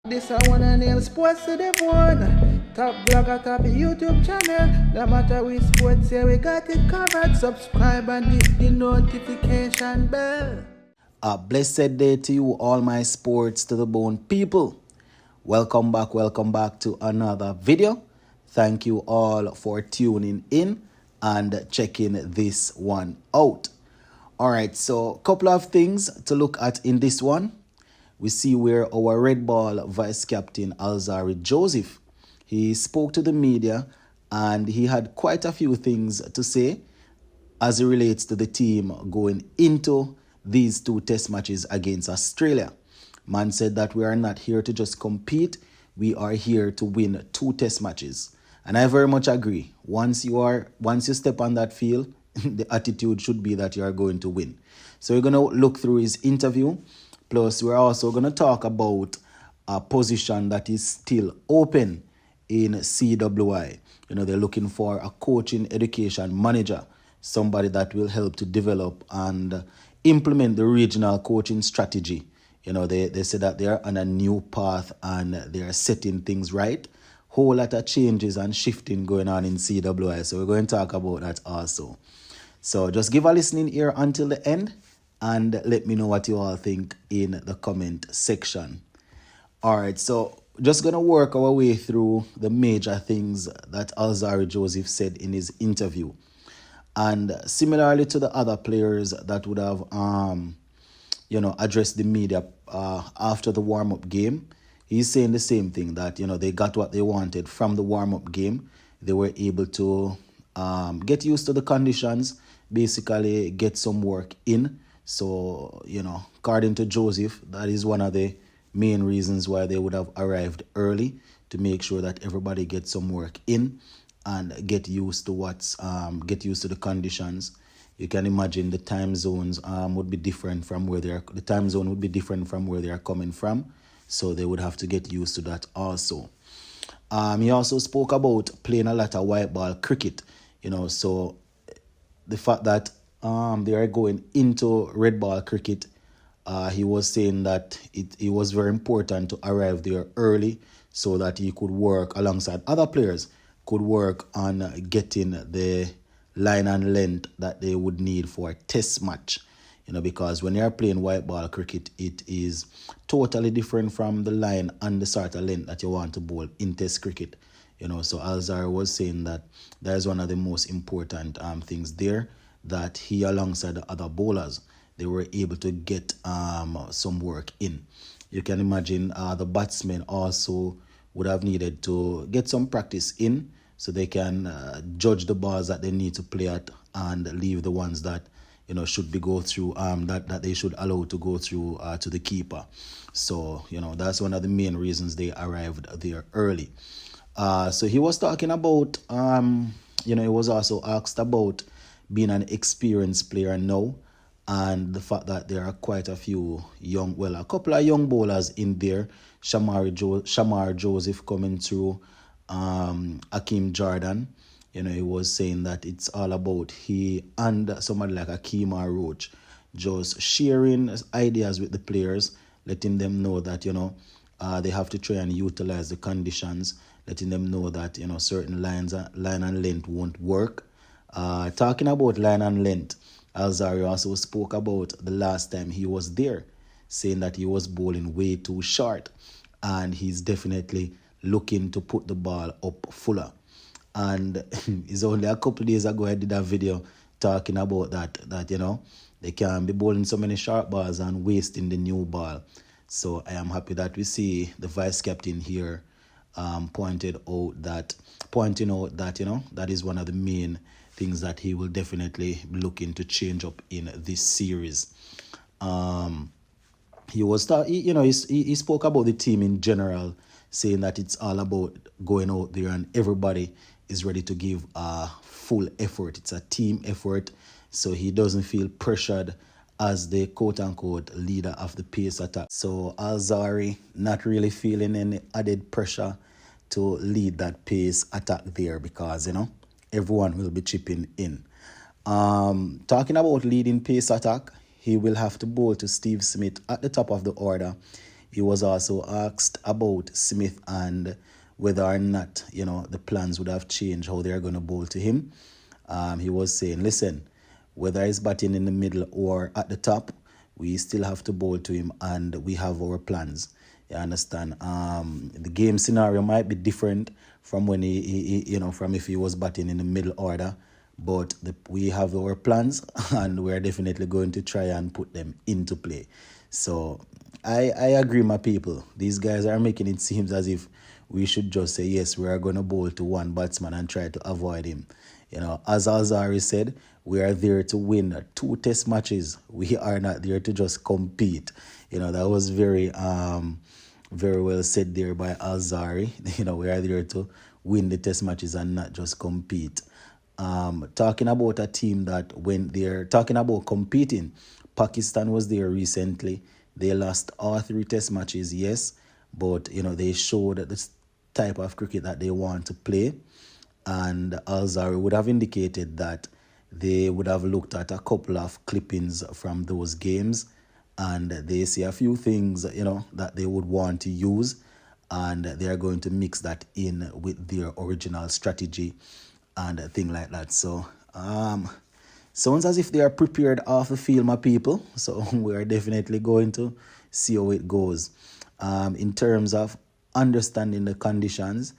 This I wanna nail sports to the bone. Top blogger, top YouTube channel. No matter which sports, yeah, we got it covered. Subscribe and hit the notification bell. A blessed day to you, all my sports to the bone people. Welcome back to another video. Thank you all for tuning in and checking this one out. All right, so a couple of things to look at in this one. We see where our Red Ball vice captain Alzarri Joseph, he spoke to the media and he had quite a few things to say as it relates to the team going into these two test matches against Australia. Man said that we are not here to just compete, we are here to win two test matches. And I very much agree. Once you step on that field, the attitude should be that you are going to win. So we're going to look through his interview. Plus, we're also going to talk about a position that is still open in CWI. You know, they're looking for a coaching education manager, somebody that will help to develop and implement the regional coaching strategy. You know, they say that they're on a new path and they're setting things right. Whole lot of changes and shifting going on in CWI. So we're going to talk about that also. So just give a listening ear until the end and let me know what you all think in the comment section. All right, so just going to work our way through the major things that Alzarri Joseph said in his interview. And similarly to the other players that would have, addressed the media after the warm-up game, he's saying the same thing, that, they got what they wanted from the warm-up game. They were able to get used to the conditions, basically get some work in. So, according to Joseph, that is one of the main reasons why they would have arrived early, to make sure that everybody gets some work in and get used to the conditions. You can imagine the time zones would be different from where the time zone would be different from where they are coming from. So they would have to get used to that also. He also spoke about playing a lot of white ball cricket, so the fact that they are going into red ball cricket, he was saying that it was very important to arrive there early so that he could work alongside other players, could work on getting the line and length that they would need for a test match. Because when you're playing white ball cricket, it is totally different from the line and the sort of length that you want to bowl in test cricket. So Alzarri was saying that is one of the most important things there, that he, alongside the other bowlers, they were able to get some work in. You can imagine the batsmen also would have needed to get some practice in so they can judge the balls that they need to play at and leave the ones that should be go through that they should allow to go through to the keeper. So that's one of the main reasons they arrived there early. So he was talking about he was also asked about being an experienced player now, and the fact that there are quite a couple of young bowlers in there. Shamar Joseph coming through, Akeem Jordan. He was saying that it's all about he and somebody like Akeem or Roach just sharing ideas with the players, letting them know that, they have to try and utilize the conditions, letting them know that, certain line and length won't work. Talking about line and length, Alzarri also spoke about the last time he was there, saying that he was bowling way too short, and he's definitely looking to put the ball up fuller. And it's only a couple of days ago I did a video talking about that they can't be bowling so many short balls and wasting the new ball. So I am happy that we see the vice captain here pointing out that that is one of the main things that he will definitely be looking to change up in this series. He spoke about the team in general, saying that it's all about going out there and everybody is ready to give a full effort. It's a team effort, so he doesn't feel pressured as the quote-unquote leader of the pace attack. So Alzarri not really feeling any added pressure to lead that pace attack there, because everyone will be chipping in. Talking about leading pace attack, he will have to bowl to Steve Smith at the top of the order He was also asked about Smith and whether or not, the plans would have changed, how they're going to bowl to him. He was saying, listen, whether he's batting in the middle or at the top, we still have to bowl to him and we have our plans. You understand? The game scenario might be different from when from if he was batting in the middle order, but we have our plans and we're definitely going to try and put them into play. So I agree, my people. These guys are making it seem as if we should just say, yes, we are going to bowl to one batsman and try to avoid him. As Alzarri said, we are there to win 2 test matches. We are not there to just compete. That was very well said there by Alzarri. We are there to win the test matches and not just compete. Talking about a team that when they're talking about competing, Pakistan was there recently. They lost all 3 test matches, yes, but they showed the type of cricket that they want to play. And Alzarri would have indicated that they would have looked at a couple of clippings from those games and they see a few things, that they would want to use, and they are going to mix that in with their original strategy and a thing like that. So, sounds as if they are prepared off the field, my people. So we are definitely going to see how it goes. In terms of understanding the conditions,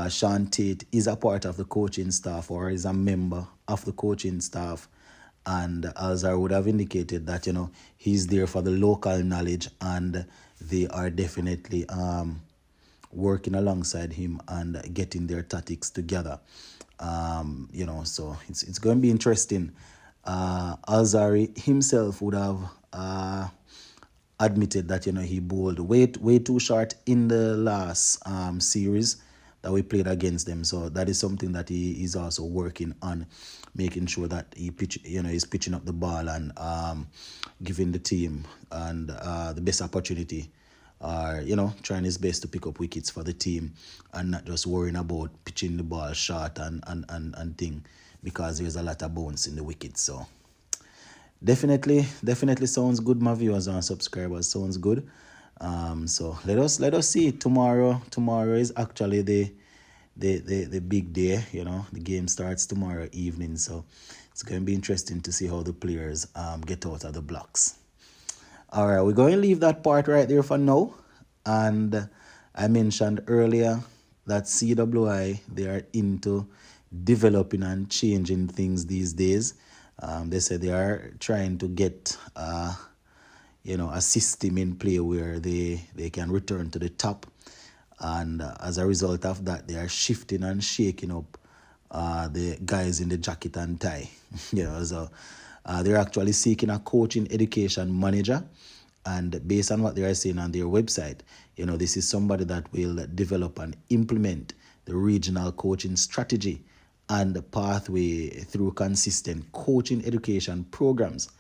Sean Tate is a part of the coaching staff or is a member of the coaching staff. And Alzarri would have indicated that, he's there for the local knowledge and they are definitely working alongside him and getting their tactics together. So it's going to be interesting. Alzarri himself would have admitted that, he bowled way too short in the last series that we played against them. So that is something that he is also working on, making sure that he's pitching up the ball and giving the team and the best opportunity, trying his best to pick up wickets for the team and not just worrying about pitching the ball short and thing, because there's a lot of bounce in the wickets. So definitely sounds good, my viewers and subscribers. Sounds good. So let us see. Tomorrow is actually the big day. The game starts tomorrow evening, so it's going to be interesting to see how the players get out of the blocks. All right, we're going to leave that part right there for now. And I mentioned earlier that CWI, they are into developing and changing things these days. They say they are trying to get a system in play where they can return to the top. And as a result of that, they are shifting and shaking up the guys in the jacket and tie. So they're actually seeking a coaching education manager. And based on what they are saying on their website, this is somebody that will develop and implement the regional coaching strategy and the pathway through consistent coaching education programs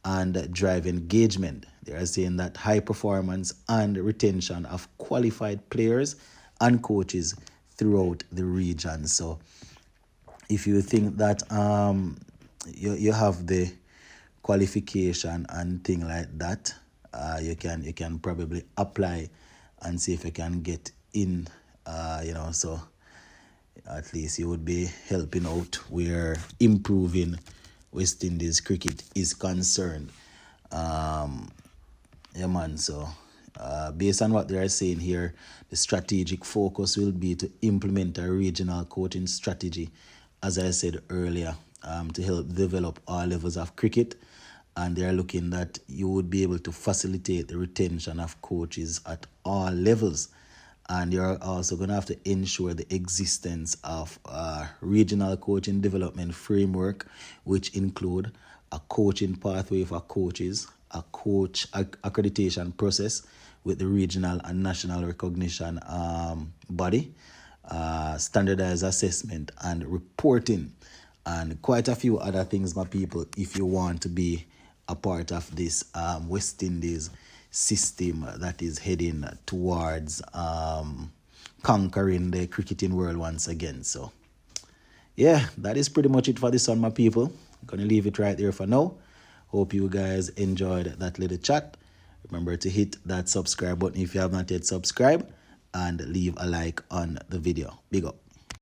and drive engagement. They are saying that high performance and retention of qualified players and coaches throughout the region. So if you think that you have the qualification and thing like that, you can probably apply and see if you can get in, so at least you would be helping out where improving West Indies cricket is concerned. So based on what they are saying here, the strategic focus will be to implement a regional coaching strategy, as I said earlier, to help develop all levels of cricket. And they are looking that you would be able to facilitate the retention of coaches at all levels. And you're also going to have to ensure the existence of a regional coaching development framework, which include a coaching pathway for coaches, a coach accreditation process with the regional and national recognition body, standardized assessment and reporting, and quite a few other things, my people, if you want to be a part of this West Indies system that is heading towards conquering the cricketing world once again. So yeah, that is pretty much it for this one, my people. I'm gonna leave it right there for now. Hope you guys enjoyed that little chat. Remember to hit that subscribe button if you have not yet subscribed, and leave a like on the video. Big up.